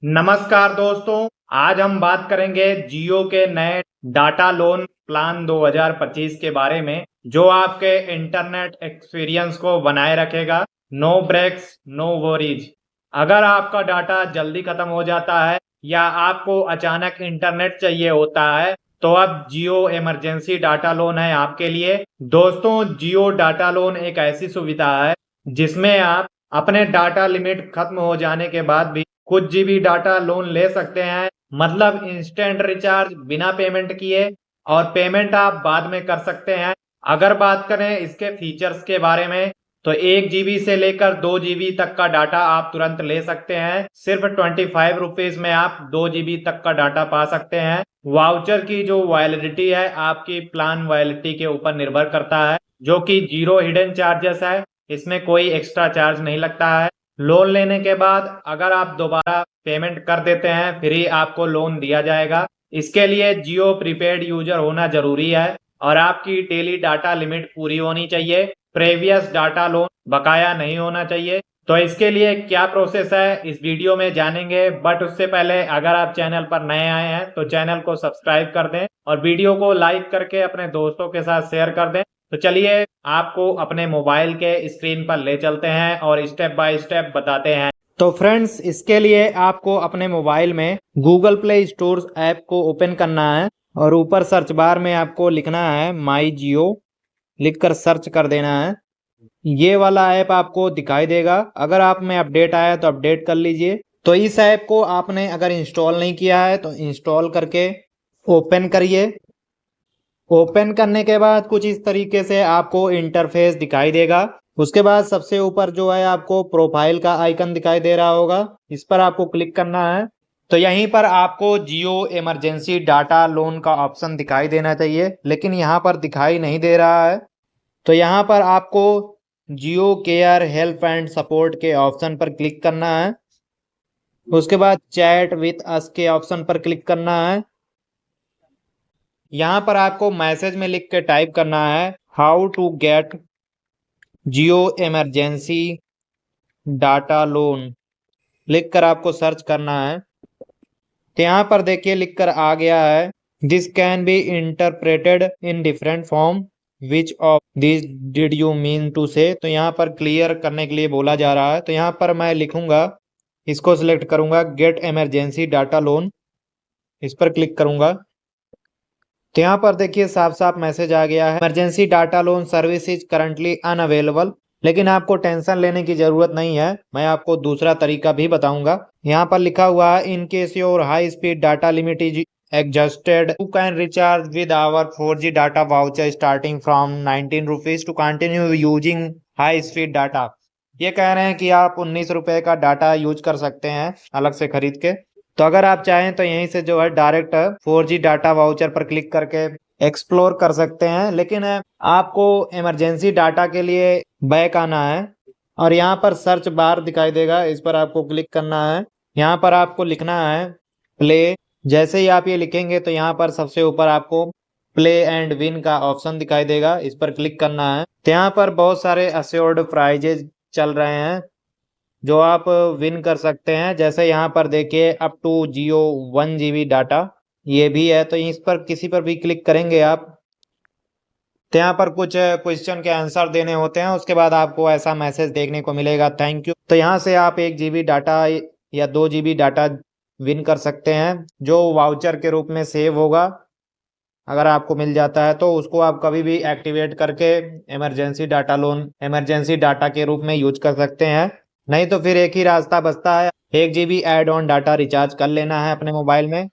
नमस्कार दोस्तों, आज हम बात करेंगे जियो के नए डाटा लोन प्लान 2025 के बारे में, जो आपके इंटरनेट एक्सपीरियंस को बनाए रखेगा। No breaks, no worries. अगर आपका डाटा जल्दी खत्म हो जाता है या आपको अचानक इंटरनेट चाहिए होता है, तो अब जियो इमरजेंसी डाटा लोन है आपके लिए। दोस्तों, जियो डाटा लोन एक ऐसी सुविधा है जिसमें आप अपने डाटा लिमिट खत्म हो जाने के बाद भी कुछ जीबी डाटा लोन ले सकते हैं। मतलब इंस्टेंट रिचार्ज बिना पेमेंट किए, और पेमेंट आप बाद में कर सकते हैं। अगर बात करें इसके फीचर्स के बारे में, तो 1 जीबी से लेकर 2 जीबी तक का डाटा आप तुरंत ले सकते हैं। सिर्फ 25 रुपीज में आप 2 जीबी तक का डाटा पा सकते हैं। वाउचर की जो वैलिडिटी है आपकी प्लान वैलिडिटी के ऊपर निर्भर करता है, जो कि जीरो हिडन चार्जेस है। इसमें कोई एक्स्ट्रा चार्ज नहीं लगता है। लोन लेने के बाद अगर आप दोबारा पेमेंट कर देते हैं, फिर ही आपको लोन दिया जाएगा। इसके लिए जियो प्रीपेड यूजर होना जरूरी है और आपकी डेली डाटा लिमिट पूरी होनी चाहिए। प्रीवियस डाटा लोन बकाया नहीं होना चाहिए। तो इसके लिए क्या प्रोसेस है इस वीडियो में जानेंगे, बट उससे पहले अगर आप चैनल पर नए आए हैं तो चैनल को सब्सक्राइब कर दें और वीडियो को लाइक करके अपने दोस्तों के साथ शेयर कर दें। तो चलिए आपको अपने मोबाइल के स्क्रीन पर ले चलते हैं और स्टेप बाय स्टेप बताते हैं। तो फ्रेंड्स, इसके लिए आपको अपने मोबाइल में गूगल प्ले स्टोर ऐप को ओपन करना है और ऊपर सर्च बार में आपको लिखना है माई जियो, लिखकर सर्च कर देना है। ये वाला ऐप आपको दिखाई देगा। अगर आप में अपडेट आया तो अपडेट कर लीजिए। तो इस ऐप को आपने अगर इंस्टॉल नहीं किया है तो इंस्टॉल करके ओपन करिए। ओपन करने के बाद कुछ इस तरीके से आपको इंटरफेस दिखाई देगा। उसके बाद सबसे ऊपर जो है आपको प्रोफाइल का आइकन दिखाई दे रहा होगा, इस पर आपको क्लिक करना है। तो यहीं पर आपको जियो इमरजेंसी डाटा लोन का ऑप्शन दिखाई देना चाहिए, लेकिन यहाँ पर दिखाई नहीं दे रहा है। तो यहाँ पर आपको जियो केयर हेल्प एंड सपोर्ट के ऑप्शन पर क्लिक करना है। उसके बाद चैट विथ अस के ऑप्शन पर क्लिक करना है। यहाँ पर आपको मैसेज में लिख के टाइप करना है how to get Jio emergency data loan, लिख कर आपको सर्च करना है। तो यहाँ पर देखिए लिख कर आ गया है this can be interpreted in different form, which of this did you mean to say. तो यहाँ पर क्लियर करने के लिए बोला जा रहा है। तो यहाँ पर मैं लिखूंगा, इसको सिलेक्ट करूंगा गेट इमरजेंसी डाटा लोन, इस पर क्लिक करूंगा। तो यहाँ पर देखिए साफ साफ मैसेज आ गया है emergency data loan service is currently unavailable. लेकिन आपको टेंशन लेने की जरूरत नहीं है, मैं आपको दूसरा तरीका भी बताऊंगा। यहाँ पर लिखा हुआ है in case your high speed data limit is exhausted you can recharge with our 4G data voucher starting from 19 rupees to continue using high speed data. ये कह रहे हैं कि आप 19 रुपए का डाटा यूज कर सकते हैं अलग से खरीद के। तो अगर आप चाहें तो यहीं से जो है डायरेक्ट 4G डाटा वाउचर पर क्लिक करके एक्सप्लोर कर सकते हैं। लेकिन आपको इमरजेंसी डाटा के लिए बैक आना है और यहाँ पर सर्च बार दिखाई देगा, इस पर आपको क्लिक करना है। यहाँ पर आपको लिखना है प्ले। जैसे ही आप ये लिखेंगे तो यहाँ पर सबसे ऊपर आपको प्ले एंड विन का ऑप्शन दिखाई देगा, इस पर क्लिक करना है। तो यहाँ पर बहुत सारे अश्योर्ड प्राइजेज चल रहे हैं जो आप विन कर सकते हैं। जैसे यहाँ पर देखिए up to Jio 1 GB data, ये भी है। तो इस पर किसी पर भी क्लिक करेंगे आप, तो यहाँ पर कुछ क्वेश्चन के आंसर देने होते हैं। उसके बाद आपको ऐसा मैसेज देखने को मिलेगा थैंक यू। तो यहाँ से आप 1 GB डाटा या 2 GB डाटा विन कर सकते हैं, जो वाउचर के रूप में सेव होगा। अगर आपको मिल जाता है तो उसको आप कभी भी एक्टिवेट करके emergency data loan emergency data के रूप में यूज कर सकते हैं। नहीं तो फिर एक ही रास्ता बचता है, 1 GB add on data recharge कर लेना है अपने मोबाइल में।